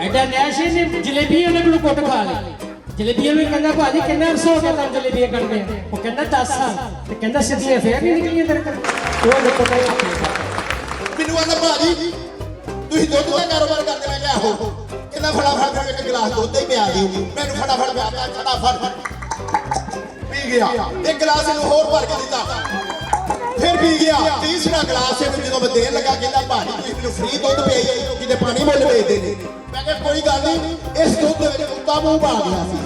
ਐਡਾ ਨੈਸ਼ੇ ਨੇ ਜਲੇਬੀਆਂ ਨੇ ਮੈਨੂੰ ਕੁੱਟ ਖਾ ਲਈ। ਜਲੇਬੀਆਂ ਵੀ ਕਹਿੰਦਾ ਭਾਜੀ ਕਿੰਨਾ ਅਰਸਾ ਹੋ ਗਿਆ ਤਾਂ ਜਲੇਬੀਆਂ ਕੱਢਦੇ ਆ। ਉਹ ਕਹਿੰਦਾ 10 ਸਾਲ ਤੇ ਕਹਿੰਦਾ ਸਿੱਧੀਆਂ ਫੇਰ ਨਹੀਂ ਨਿਕਲੀਆਂ ਤੇਰੇ ਕੋਲ। ਉਹ ਦੇਖੋ ਮੈਨੂੰ ਆਂਦਾ ਭਾਜੀ ਤੁਸੀਂ ਦੁੱਧ ਦਾ ਕਾਰੋਬਾਰ ਕਰਦੇ। ਮੈਂ ਕਿਹਾ ਆਹੋ। ਕਹਿੰਦਾ ਫਟਾਫਟ ਇੱਕ ਗਲਾਸ ਦੁੱਧ ਹੀ ਪਿਆ ਦਿਓ ਮੈਨੂੰ। ਫਟਾਫਟ ਪਿਆਤਾ ਫਟਾਫਟ ਪੀ ਗਿਆ। ਇੱਕ ਗਲਾਸ ਇਹਨੂੰ ਹੋਰ ਭਰ ਕੇ ਦਿੱਤਾ ਫਿਰ ਪੀ ਗਿਆ। ਤੀਸਰਾ ਗਲਾਸ ਇਹਨੂੰ ਜਦੋਂ ਮੈਂ ਦੇਣ ਲੱਗਾ ਕਹਿੰਦਾ ਭਾਜੀ ਤੁਸੀਂ ਮੈਨੂੰ ਫ੍ਰੀ ਦੁੱਧ ਪਿਆਈ ਲੋਕੀ ਤੇ ਪਾਣੀ ਮੁੱਲ ਵੇਚਦੇ ਨੇ। ਮੈਂ ਕਿਹਾ ਕੋਈ ਗੱਲ ਨਹੀਂ ਇਸ ਦੁੱਧ ਦੇ ਵਿੱਚ ਕੁੱਤਾ ਮੂੰਹ ਪਾ ਗਿਆ ਸੀ।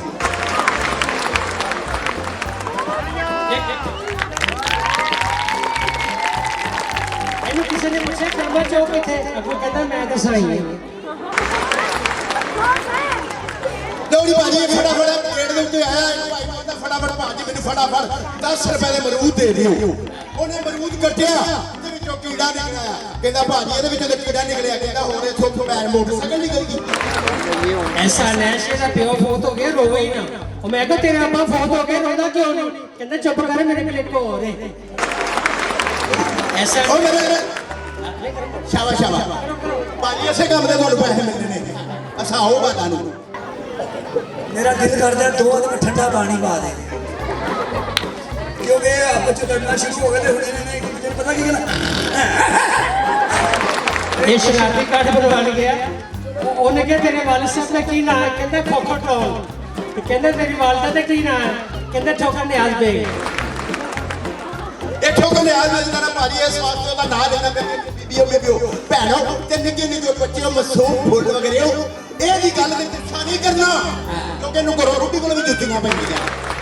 ਇਹਨੂੰ ਕਿਸੇ ਨੇ ਪੁੱਛਿਆ ਕਰਮਾ ਚੌਕ ਕਿੱਥੇ? ਅੱਗੋਂ ਕਹਿੰਦਾ ਮੈਂ ਤਾਂ ਸਾਈ ਲੋੜੀ ਭਾਜੀ ਫਟਾਫਟ ਪਲੇਟ ਦੇ ਉੱਤੇ ਆਇਆ। ਭਾਈ ਕਹਿੰਦਾ ਫਟਾਫਟ ਭਾਜੀ ਮੈਨੂੰ ਫਟਾਫਟ 10 ਰੁਪਏ ਦੇ ਮਰੂਦ ਦੇ ਦਿਓ। ਉਹਨੇ ਮਰੂਦ ਕੱਟਿਆ ਤੇ ਵਿੱਚੋਂ ਕੀੜਾ ਨਿਕਲਿਆ। ਕਹਿੰਦਾ ਭਾਜੀ ਇਹਦੇ ਵਿੱਚੋਂ ਤੇ ਕੀੜਾ ਨਿਕਲਿਆ। ਕਹਿੰਦਾ ਹੋਰ ਇੱਥੋਂ ਪੈਰ ਮੋਟਰਸਾਈਕਲ ਨਿਕਲ ਗਈ। ਐਸਾ ਨੈਸ਼ੇ ਦਾ ਪਿਓ ਫੌਤ ਹੋ ਗਿਆ ਰੋਵੇ ਹੀ ਨਾ। ਉਹ ਮੈਂ ਕਿਹਾ ਤੇਰੇ ਅੱਬਾ ਫੌਤ ਹੋ ਗਏ ਰੋਂਦਾ ਕਿਉਂ ਨਹੀਂ? ਕਹਿੰਦਾ ਚੁੱਪ ਕਰ ਮੇਰੇ ਕੋਲ ਇੱਕ ਹੋਰ ਹੈ। ਐਸਾ ਉਹ ਮੇਰੇ ਸ਼ਾਬਾਸ਼ ਸ਼ਾਬਾਸ਼ ਭਾਜੀ ਇਸੇ ਕੰਮ ਦੇ ਤੁਹਾਨੂੰ ਪੈਸੇ ਮਿਲਦੇ ਨੇ। ਅੱਛਾ ਹੋਊਗਾ ਤੁਹਾਨੂੰ। मेरा दिल करता है 2 दिन में ठंडा पानी पा दे क्योंकि आपस च लड़ना शुरू हो गए थे। एक दूसरे पता की गल ये शराबी कार्ड बनवा गया। ਉਹਨੇ ਕਿਹਾ ਤੇਰੇ ਵਾਲਿਦ ਸਾਹਿਬ ਦਾ ਕੀ ਨਾਮ ਹੈ? ਕਹਿੰਦਾ ਖੋਖਰ ਟੋਲ। ਤੇ ਕਹਿੰਦਾ ਤੇਰੀ ਵਾਲਦਾ ਦਾ ਕੀ ਨਾਮ ਹੈ? ਕਹਿੰਦਾ ਠੋਕਰ ਨਿਆਜ਼ ਬੇਗ। ਇਹ ਠੋਕਰ ਨਿਆਜ਼ ਬੇਗ ਦਾ ਭਾਜੀ ਇਸ ਵਾਸਤੇ ਉਹਦਾ ਨਾਂ ਲੈਣਾ ਬੀਬੀਓ ਭੈਣੋ ਤੇ ਨਿੱਕੇ ਨਿੱਕੇ ਬੱਚੇ ਮਾਸੂਮ ਫੁੱਲ ਵਗਰੇ। ਇਹ ਦੀ ਗੱਲ ਤੇ ਗੁੱਸਾ ਨਹੀਂ ਕਰਨਾ ਕਿਉਂਕਿ ਇਹਨੂੰ ਘਰੋਂ ਰੋਟੀ ਕੋਲ ਵੀ ਜੁੱਤੀਆਂ ਪੈਂਦੀਆਂ।